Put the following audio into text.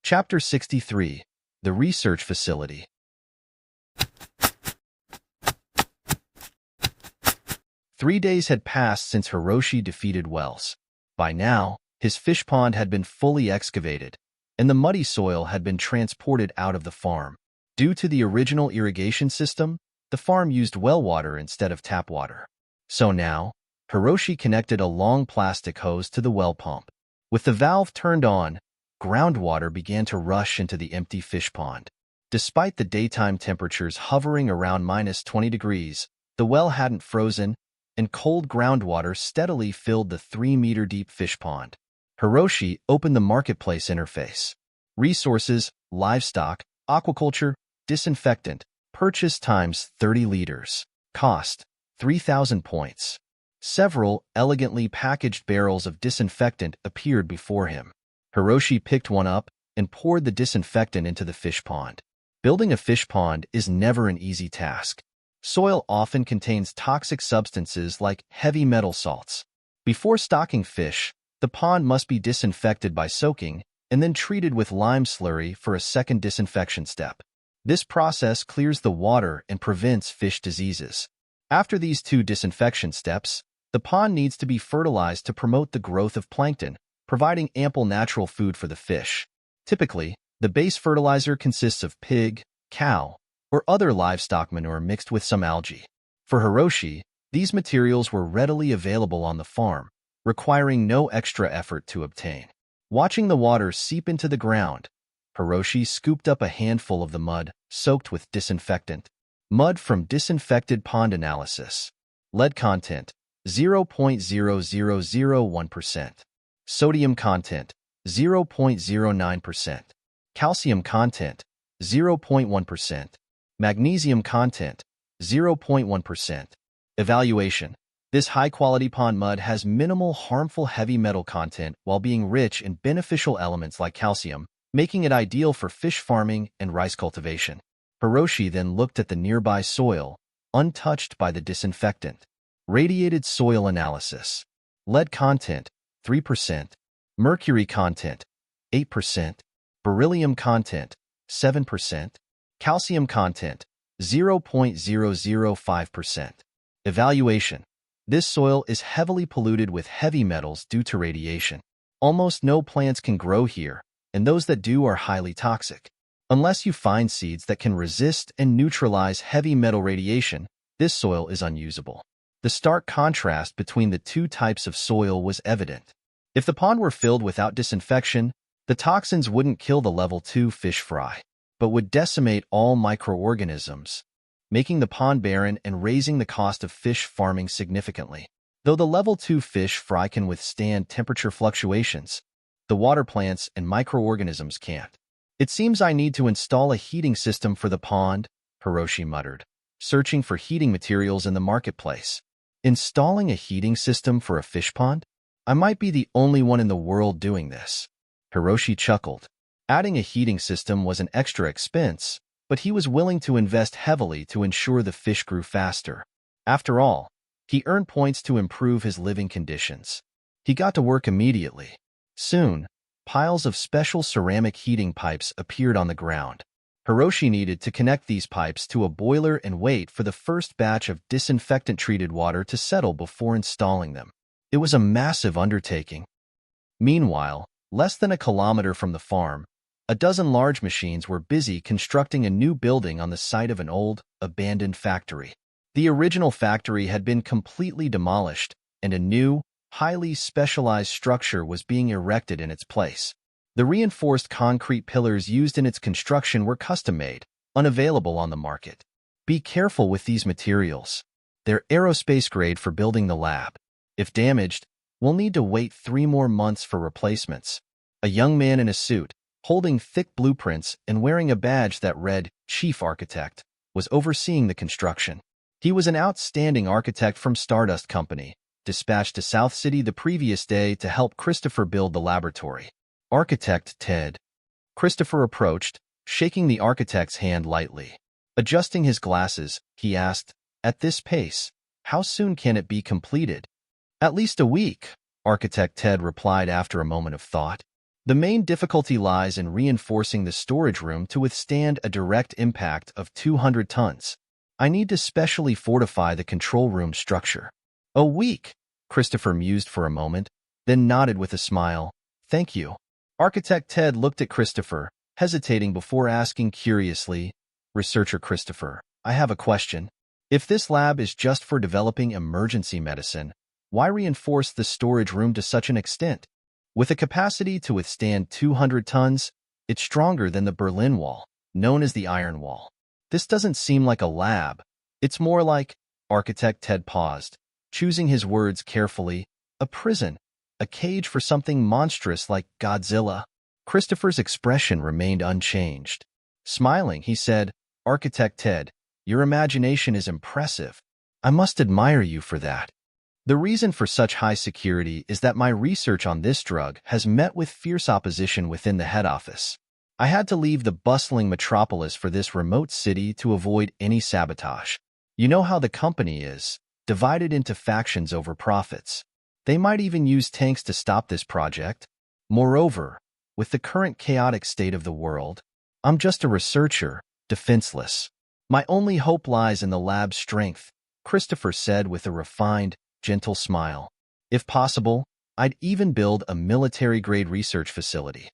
Chapter 63. The Research Facility. Three days had passed since Hiroshi defeated Wells. By now, his fish pond had been fully excavated, and the muddy soil had been transported out of the farm. Due to the original irrigation system, the farm used well water instead of tap water. So now, Hiroshi connected a long plastic hose to the well pump. With the valve turned on, groundwater began to rush into the empty fish pond. Despite the daytime temperatures hovering around -20 degrees, the well hadn't frozen, and cold groundwater steadily filled the 3-meter-deep fish pond. Hiroshi opened the marketplace interface. Resources, livestock, aquaculture, disinfectant, purchase times 30 liters. Cost, 3,000 points. Several elegantly packaged barrels of disinfectant appeared before him. Hiroshi picked one up and poured the disinfectant into the fish pond. Building a fish pond is never an easy task. Soil often contains toxic substances like heavy metal salts. Before stocking fish, the pond must be disinfected by soaking and then treated with lime slurry for a second disinfection step. This process clears the water and prevents fish diseases. After these two disinfection steps, the pond needs to be fertilized to promote the growth of plankton, providing ample natural food for the fish. Typically, the base fertilizer consists of pig, cow, or other livestock manure mixed with some algae. For Hiroshi, these materials were readily available on the farm, requiring no extra effort to obtain. Watching the water seep into the ground, Hiroshi scooped up a handful of the mud soaked with disinfectant. Mud from disinfected pond analysis. Lead content, 0.0001%. Sodium content, 0.09%. Calcium content, 0.1%. Magnesium content, 0.1%. Evaluation. This high-quality pond mud has minimal harmful heavy metal content while being rich in beneficial elements like calcium, making it ideal for fish farming and rice cultivation. Hiroshi then looked at the nearby soil, untouched by the disinfectant. Radiated soil analysis. Lead content, 3%. Mercury content, 8%. Beryllium content, 7%. Calcium content, 0.005%. Evaluation. This soil is heavily polluted with heavy metals due to radiation. Almost no plants can grow here, and those that do are highly toxic. Unless you find seeds that can resist and neutralize heavy metal radiation, this soil is unusable. The stark contrast between the two types of soil was evident. If the pond were filled without disinfection, the toxins wouldn't kill the level 2 fish fry, but would decimate all microorganisms, making the pond barren and raising the cost of fish farming significantly. Though the level 2 fish fry can withstand temperature fluctuations, the water plants and microorganisms can't. It seems I need to install a heating system for the pond, Hiroshi muttered, searching for heating materials in the marketplace. Installing a heating system for a fish pond? I might be the only one in the world doing this. Hiroshi chuckled. Adding a heating system was an extra expense, but he was willing to invest heavily to ensure the fish grew faster. After all, he earned points to improve his living conditions. He got to work immediately. Soon, piles of special ceramic heating pipes appeared on the ground. Hiroshi needed to connect these pipes to a boiler and wait for the first batch of disinfectant-treated water to settle before installing them. It was a massive undertaking. Meanwhile, less than a kilometer from the farm, a dozen large machines were busy constructing a new building on the site of an old, abandoned factory. The original factory had been completely demolished, and a new, highly specialized structure was being erected in its place. The reinforced concrete pillars used in its construction were custom-made, unavailable on the market. Be careful with these materials. They're aerospace grade for building the lab. If damaged, we'll need to wait 3 more months for replacements. A young man in a suit, holding thick blueprints and wearing a badge that read Chief Architect, was overseeing the construction. He was an outstanding architect from Stardust Company, dispatched to South City the previous day to help Christopher build the laboratory. Architect Ted. Christopher approached, shaking the architect's hand lightly. Adjusting his glasses, he asked, "At this pace, how soon can it be completed?" "At least a week," Architect Ted replied after a moment of thought. The main difficulty lies in reinforcing the storage room to withstand a direct impact of 200 tons. I need to specially fortify the control room structure. A week, Christopher mused for a moment, then nodded with a smile. Thank you. Architect Ted looked at Christopher, hesitating before asking curiously, Researcher Christopher, I have a question. If this lab is just for developing emergency medicine, why reinforce the storage room to such an extent? With a capacity to withstand 200 tons, it's stronger than the Berlin Wall, known as the Iron Wall. This doesn't seem like a lab. It's more like, Architect Ted paused, choosing his words carefully, a prison, a cage for something monstrous like Godzilla. Christopher's expression remained unchanged. Smiling, he said, Architect Ted, your imagination is impressive. I must admire you for that. The reason for such high security is that my research on this drug has met with fierce opposition within the head office. I had to leave the bustling metropolis for this remote city to avoid any sabotage. You know how the company is, divided into factions over profits. They might even use tanks to stop this project. Moreover, with the current chaotic state of the world, I'm just a researcher, defenseless. My only hope lies in the lab's strength, Christopher said with a refined, gentle smile. If possible, I'd even build a military-grade research facility.